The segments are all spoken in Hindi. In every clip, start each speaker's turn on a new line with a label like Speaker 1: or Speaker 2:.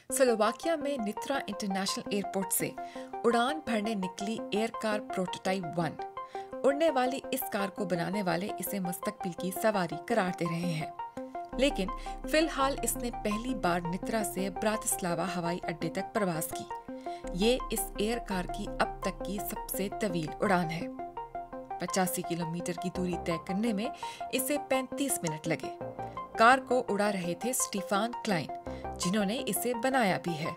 Speaker 1: स्लोवाकिया में नित्रा इंटरनेशनल एयरपोर्ट से उड़ान भरने निकली एयर कार प्रोटोटाइप 1। उड़ने वाली इस कार को बनाने वाले इसे मुस्तकबिल की सवारी करार दे रहे हैं, लेकिन फिलहाल इसने पहली बार नित्रा से ब्रातिस्लावा हवाई अड्डे तक प्रवास की। ये इस एयर कार की अब तक की सबसे तवील उड़ान है। 85 किलोमीटर की दूरी तय करने में इसे 35 मिनट लगे। कार को उड़ा रहे थे स्टीफान क्लाइन, जिन्होंने इसे बनाया भी है।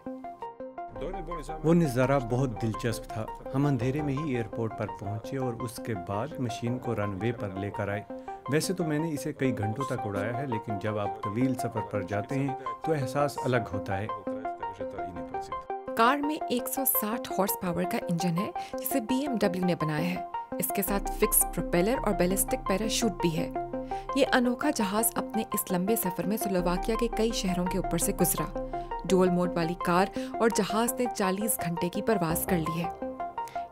Speaker 2: वो नज़ारा बहुत दिलचस्प था। हम अंधेरे में ही एयरपोर्ट पर पहुंचे और उसके बाद मशीन को रनवे पर लेकर आए। वैसे तो मैंने इसे कई घंटों तक उड़ाया है, लेकिन जब आप तवील सफर पर जाते हैं तो एहसास अलग होता है।
Speaker 1: कार में 160 हॉर्स पावर का इंजन है, जिसे BMW ने बनाया है। इसके साथ फिक्स प्रोपेलर और बैलिस्टिक पैराशूट भी है। ये अनोखा जहाज अपने इस लंबे सफर में स्लोवाकिया के कई शहरों के ऊपर से गुजरा। डुअल मोड वाली कार और जहाज ने 40 घंटे की परवास कर ली है।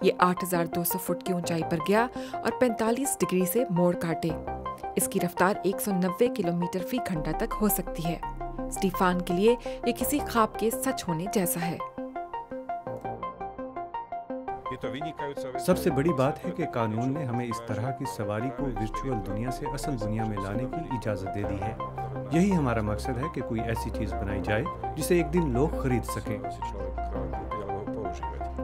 Speaker 1: ये 8,200 फुट की ऊंचाई पर गया और 45 डिग्री से मोड़ काटे। इसकी रफ्तार 190 किलोमीटर फी घंटा तक हो सकती है। स्टीफान के लिए ये किसी ख्वाब के सच होने जैसा है।
Speaker 2: सबसे बड़ी बात है कि कानून ने हमें इस तरह की सवारी को वर्चुअल दुनिया से असल दुनिया में लाने की इजाज़त दे दी है। यही हमारा मकसद है कि कोई ऐसी चीज़ बनाई जाए जिसे एक दिन लोग खरीद सकें।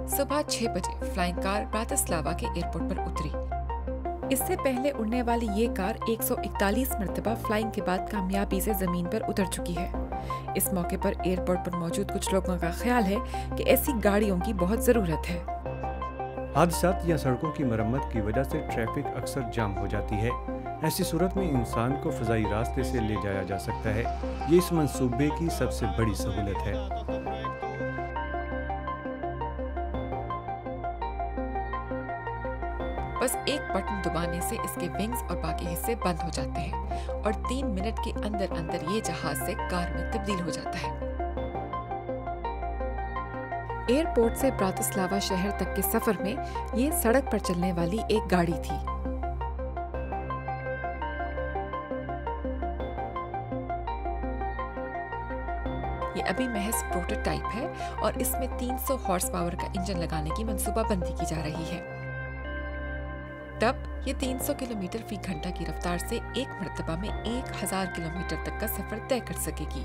Speaker 1: सुबह 6 बजे फ्लाइंग कार ब्रातिस्लावा के एयरपोर्ट पर उतरी। इससे पहले उड़ने वाली ये कार 141 मरतबा फ्लाइंग के बाद कामयाबी से जमीन पर उतर चुकी है। इस मौके पर एयरपोर्ट पर मौजूद कुछ लोगों का ख्याल है कि ऐसी गाड़ियों की बहुत ज़रूरत है।
Speaker 2: हादसात या सड़कों की मरम्मत की वजह से ट्रैफिक अक्सर जाम हो जाती है। ऐसी सूरत में इंसान को फ़ज़ाई रास्ते से ले जाया जा सकता है। ये इस मंसूबे की सबसे बड़ी सहूलत है।
Speaker 1: बस एक बटन दबाने से इसके विंग्स और बाकी हिस्से बंद हो जाते हैं और 3 मिनट के अंदर अंदर ये जहाज से कार में तब्दील हो जाता है। एयरपोर्ट से ब्रातिस्लावा शहर तक के सफर में ये सड़क पर चलने वाली एक गाड़ी थी। ये अभी महज प्रोटोटाइप है और इसमें 300 हॉर्स पावर का इंजन लगाने की मंसूबाबंदी की जा रही है। तब ये 300 किलोमीटर फी घंटा की रफ्तार से एक मरतबा में 1000 किलोमीटर तक का सफर तय कर सकेगी।